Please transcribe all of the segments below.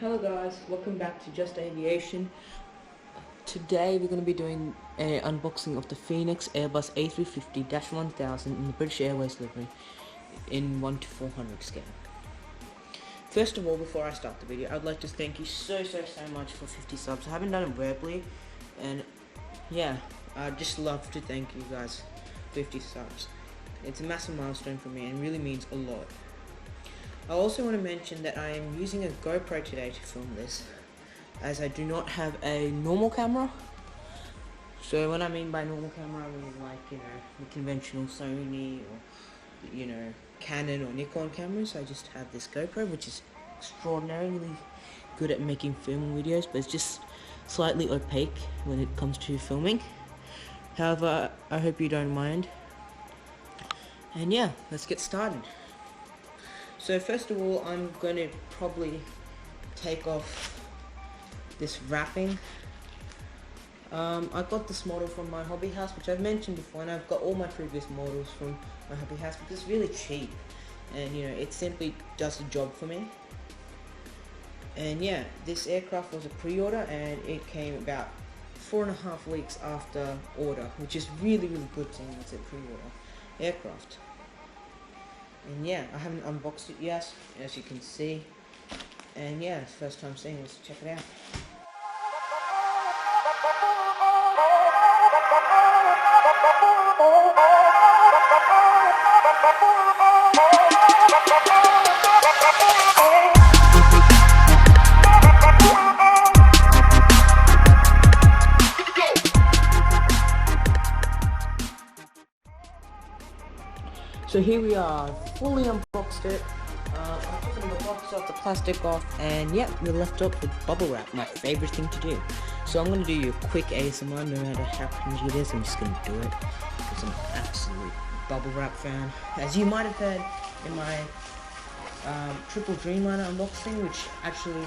Hello guys, welcome back to Just Aviation. Today we're going to be doing an unboxing of the Phoenix Airbus A350-1000 in the British Airways livery in 1 to 400 scale. First of all, before I start the video, I'd like to thank you so much for 50 subs. I haven't done it verbally, and yeah, I'd just love to thank you guys for 50 subs. It's a massive milestone for me and really means a lot. I also want to mention that I am using a GoPro today to film this, as I do not have a normal camera. So what I mean by normal camera, I mean like, the conventional Sony or, Canon or Nikon cameras. I just have this GoPro, which is extraordinarily good at making filming videos, but it's just slightly opaque when it comes to filming. However, I hope you don't mind. And yeah, let's get started. So first of all, I'm going to probably take off this wrapping. I got this model from my hobby house, which I've mentioned before, and I've got all my previous models from my hobby house because it's really cheap, and it simply does the job for me. And yeah, this aircraft was a pre-order, and it came about 4.5 weeks after order, which is really good seeing it's a pre-order aircraft. And yeah, I haven't unboxed it yet, as you can see. And yeah, it's first time seeing it, so check it out. So here we are, fully unboxed it. I took the box off, the plastic off, and yeah, we're left up with bubble wrap, my favorite thing to do. So I'm going to do you a quick ASMR, no matter how cringy it is, I'm just going to do it, because I'm an absolute bubble wrap fan. As you might have heard in my Triple Dreamliner unboxing, which actually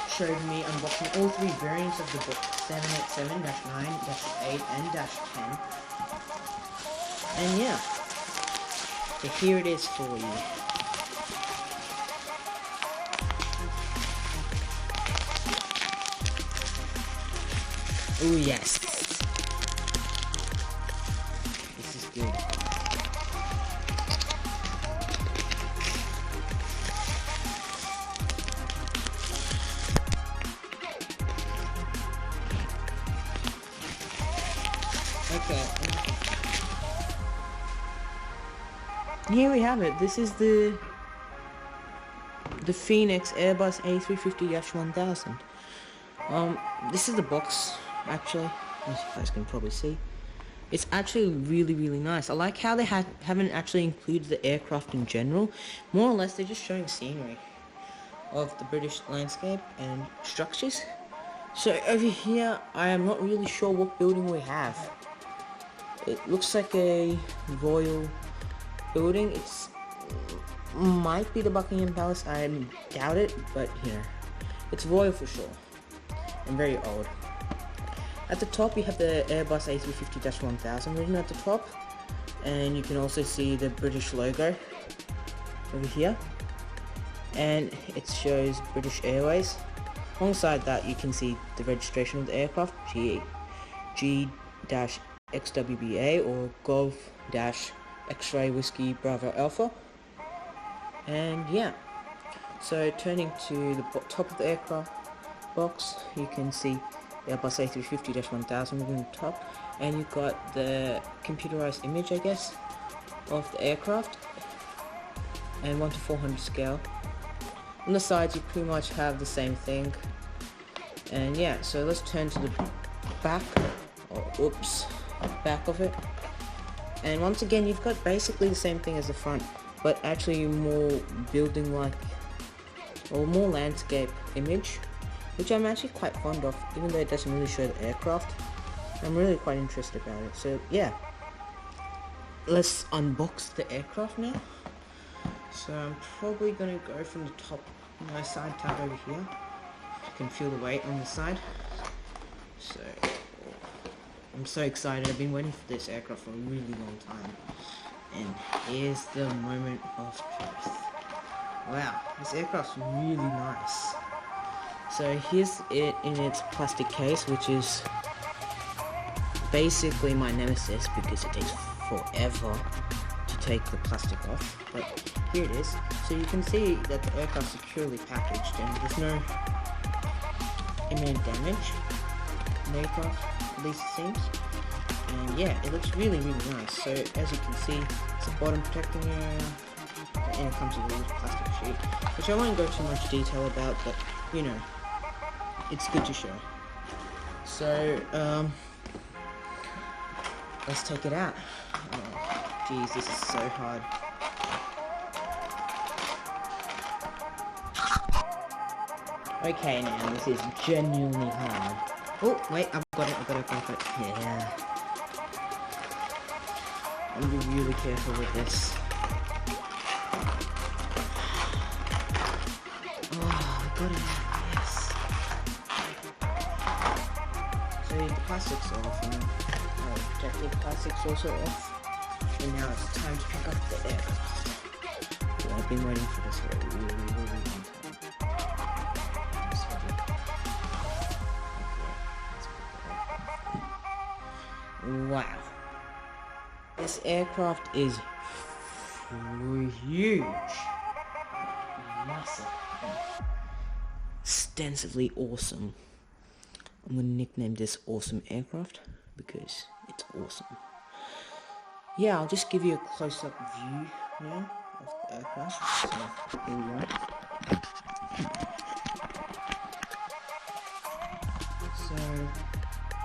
showed me unboxing all 3 variants of the book, 787, -9, -8, and -10. And yeah, so here it is for you. Oh yes, this is good. Okay. Here we have it. This is the Phoenix Airbus A350-1000. This is the box, actually, as you guys can probably see. It's actually really nice. I like how they haven't actually included the aircraft in general. More or less, they're just showing scenery of the British landscape and structures. So over here, I am not really sure what building we have. It looks like a royal building. It's might be the Buckingham Palace. I doubt it, but it's royal for sure and very old. At the top you have the Airbus A350-1000 written at the top, and you can also see the British logo over here, and it shows British Airways. Alongside that you can see the registration of the aircraft, G-XWBA or Golf-X-Ray Whiskey Bravo Alpha. And yeah, so turning to the top of the aircraft box, you can see the Airbus A350-1000 within the top, and you've got the computerized image, I guess, of the aircraft, and 1 to 400 scale. On the sides you pretty much have the same thing. And yeah, so let's turn to the back, back of it. And once again, you've got basically the same thing as the front, but actually more building like, or more landscape image, which I'm actually quite fond of, even though it doesn't really show the aircraft. I'm really quite interested about it. So yeah, let's unbox the aircraft now. So I'm probably going to go from the top, my side tab over here. You can feel the weight on the side. So I'm so excited. I've been waiting for this aircraft for a really long time. And here's the moment of truth. Wow, this aircraft's really nice. So here's it in its plastic case, which is basically my nemesis because it takes forever to take the plastic off. But here it is. So you can see that the aircraft's securely packaged and there's no imminent damage in the aircraft, at least it seems. And yeah, it looks really nice. So as you can see, it's a bottom protecting area, and it comes with a little plastic sheet, which I won't go too much detail about, but you know, it's good to show. So let's take it out. Oh, geez, this is so hard. Okay, now this is genuinely hard. Oh wait, I've got it. Yeah. I'm gonna be really careful with this. Oh, I got it. Yes. So the plastic's off, and protective plastic's also off. And now it's time to pick up the aircraft. Well, I've been waiting for this for a really long time. Wow. This aircraft is huge. Massive. Extensively awesome. I'm gonna nickname this Awesome Aircraft because it's awesome. Yeah, I'll just give you a close-up view now of the aircraft. So here we are. So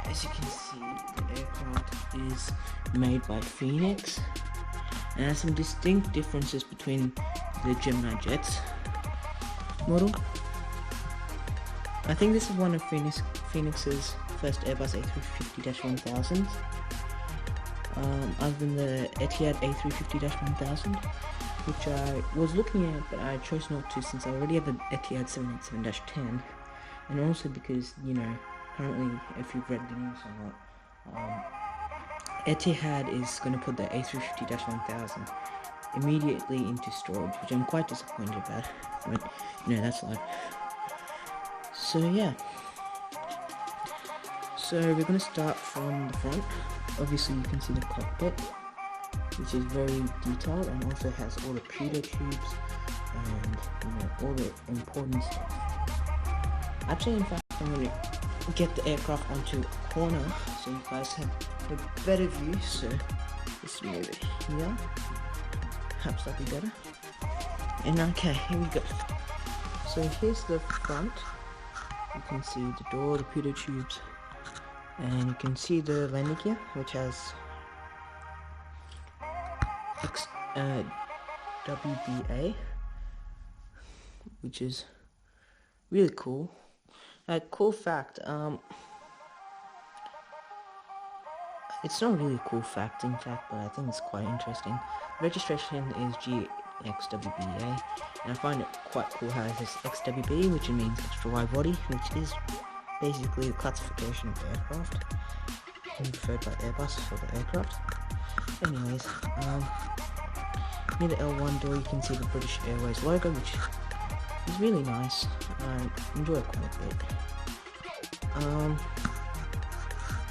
as you can see, the aircraft is made by Phoenix and has some distinct differences between the Gemini jets model. I think this is one of Phoenix's first Airbus A350-1000s, other than the Etihad A350-1000, which I was looking at, but I chose not to since I already have the Etihad 787-10, and also because, you know, currently, if you've read the news or not, Etihad is going to put the A350-1000 immediately into storage, which I'm quite disappointed about, but, you know, that's life. So yeah, so we're going to start from the front. Obviously you can see the cockpit, which is very detailed and also has all the pewter tubes and, you know, all the important stuff. Actually, in fact, I'm going to get the aircraft onto a corner so you guys have a better view. So just move it here, perhaps that'll be better. And okay, here we go. So here's the front. You can see the door, the pewter tubes, and you can see the landing gear, which has WBA, which is really cool. A cool fact, it's not really a cool fact in fact, but I think it's quite interesting. Registration is GXWBA, and I find it quite cool how it says XWB, which means extra wide body, which is basically the classification of the aircraft, preferred by Airbus for the aircraft. Anyways, near the L1 door you can see the British Airways logo, which is really nice. I enjoy it quite a bit.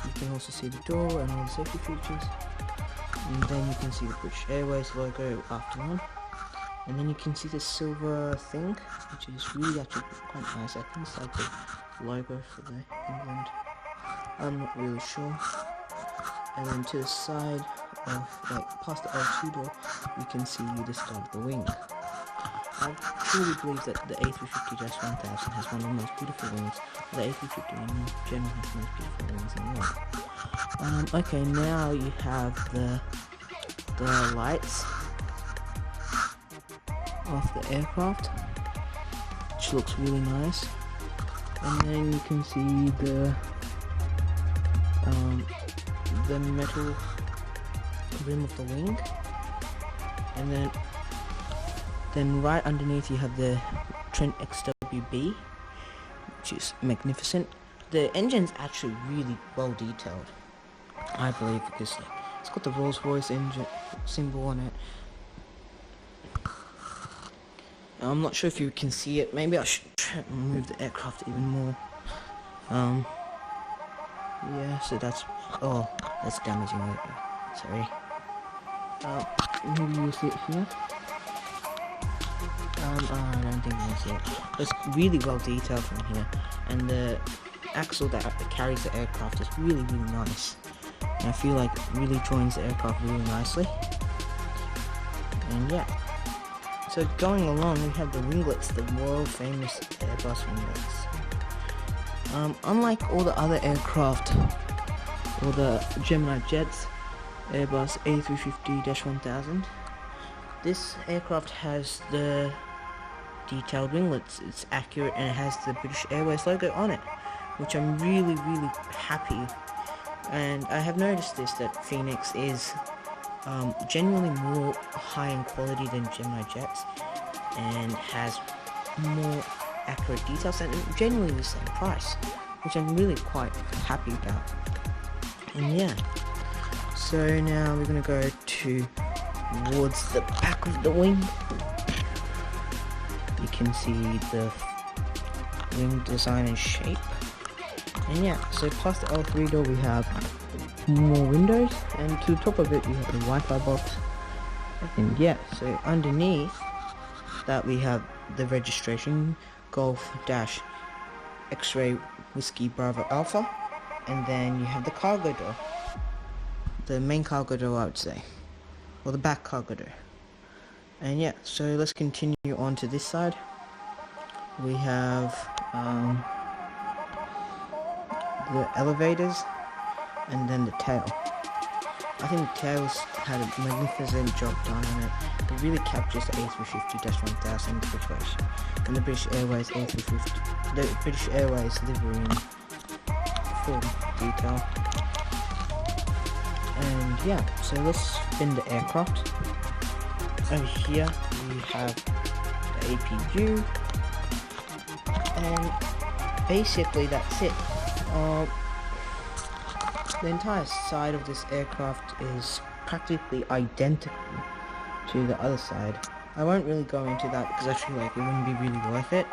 You can also see the door and all the safety features, and then you can see the British Airways logo after on, and then you can see the silver thing, which is really actually quite nice. I think it's like the logo for the England, I'm not really sure. And then to the side of, like, past the L2 door, you can see the start of the wing. I truly believe that the A350-1000 has one of the most beautiful wings. The A350 in general has the most beautiful wings in the world. Okay, now you have the lights of the aircraft, which looks really nice. And then you can see the metal rim of the wing, and then right underneath you have the Trent XWB, which is magnificent. The engine's actually really well detailed, I believe, because it's got the Rolls-Royce engine symbol on it. I'm not sure if you can see it. Maybe I should try and move the aircraft even more. Yeah, so that's, oh, that's damaging it. Sorry. Maybe you'll see it here. I don't think you can see it. It's really well detailed from here, and the axle that carries the aircraft is really, really nice. And I feel like it really joins the aircraft really nicely. And yeah. So going along, we have the winglets, the world famous Airbus winglets. Unlike all the other aircraft, or the Gemini jets, Airbus A350-1000, this aircraft has the detailed winglets. It's accurate and it has the British Airways logo on it, which I'm really, really happy. And I have noticed this, that Phoenix is genuinely more high in quality than Gemini jets, and has more accurate details and genuinely the same price, which I'm really quite happy about. And yeah, so now we're gonna go towards the back of the wing. You can see the wing design and shape. And yeah, so past the L3 door we have more windows, and to the top of it we have the Wi-Fi box. And yeah, so underneath that we have the registration, Golf Dash X-Ray Whiskey Bravo Alpha, and then you have the cargo door, the main cargo door I would say, or the back cargo door. And yeah, so let's continue on to this side. We have the elevators, and then the tail. I think the tails had a magnificent job done on it. It really captures the A350-1000 situation, and the British Airways A350, the British Airways livery in full detail. And yeah, so let's spin the aircraft. Over here we have the APU, and basically that's it. The entire side of this aircraft is practically identical to the other side. I won't really go into that because I feel like it wouldn't be really worth it.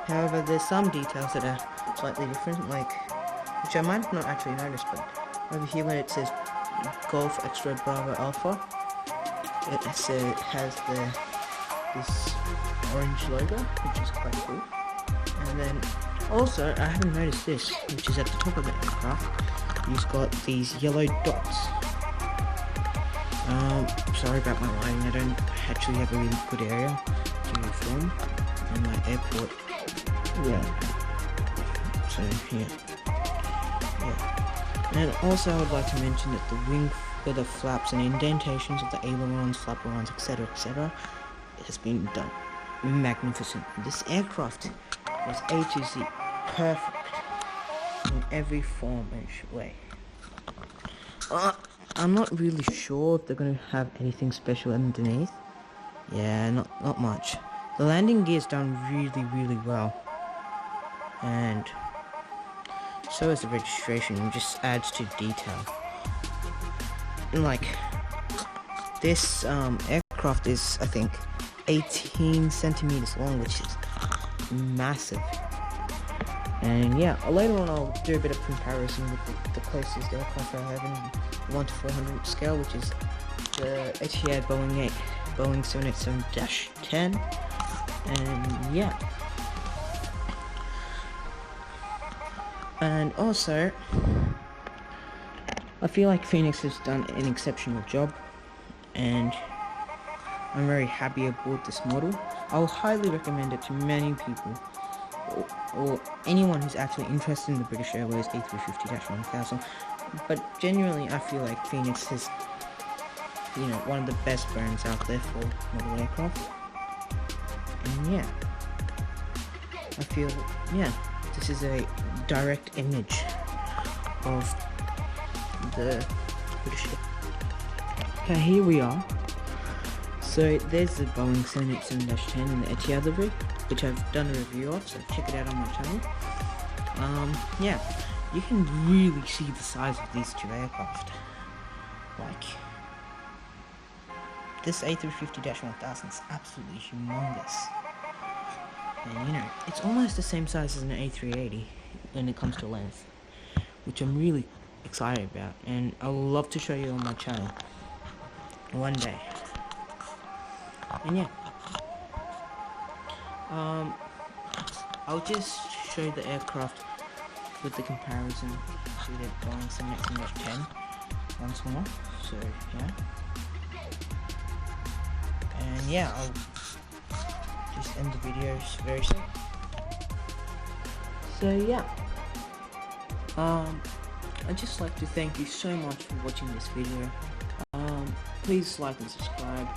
However, there's some details that are slightly different, like, which I might not actually notice, but over here when it says Golf Extra Bravo Alpha, it has this orange logo, which is quite cool. And then also, I haven't noticed this, which is at the top of the aircraft. He's got these yellow dots. Sorry about my lighting, I don't actually have a really good area to film in my airport. Yeah. So here. Yeah. And also I would like to mention that the wing feather flaps and indentations of the ailerons, flaperons, etc. has been done magnificent. This aircraft was A to Z perfect in every form and way. I'm not really sure if they're going to have anything special underneath. Yeah, not much. The landing gear's done really well, and so is the registration. It just adds to detail. And like, this aircraft is, I think, 18 centimeters long, which is massive. And yeah, later on I'll do a bit of comparison with the closest aircraft I have in 1 to 400 scale, which is the Etihad Boeing 787-10. And yeah. And also, I feel like Phoenix has done an exceptional job, and I'm very happy aboard this model. I will highly recommend it to many people, or anyone who's actually interested in the British Airways A350-1000. But genuinely, I feel like Phoenix is, one of the best brands out there for model aircraft. And yeah, I feel, this is a direct image of the British. Okay, here we are. So there's the Boeing 787-10 and the Etihad livery, which I've done a review of, so check it out on my channel. Yeah, you can really see the size of these two aircraft. Like, this A350-1000 is absolutely humongous. And you know, it's almost the same size as an A380 when it comes to length, which I'm really excited about, and I would love to show you on my channel one day. And yeah, I'll just show you the aircraft with the comparison to the Boeing 787-10 once more. So yeah, and yeah, I'll just end the video very soon. So yeah, I'd just like to thank you so much for watching this video. Please like and subscribe,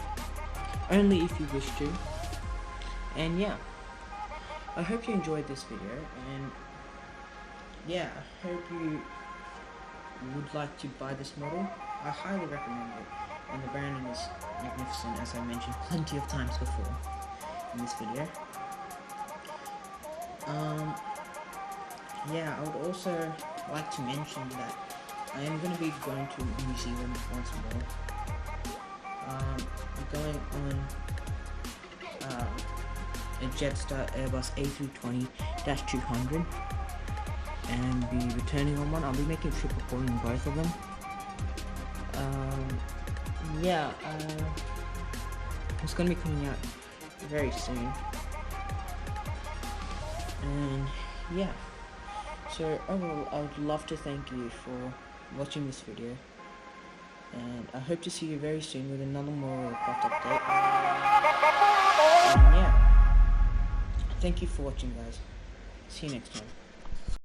only if you wish to. And yeah, I hope you enjoyed this video, and yeah, I hope you would like to buy this model. I highly recommend it, and the branding is magnificent, as I mentioned plenty of times before in this video. Yeah, I would also like to mention that I am going to be going to New Zealand once more. I'm going on a Jetstar Airbus A320-200 and be returning on one. I'll be making a trip recording both of them. Yeah, it's going to be coming out very soon. And yeah, so overall I would love to thank you for watching this video, and I hope to see you very soon with another more aircraft update. And yeah, thank you for watching, guys. See you next time.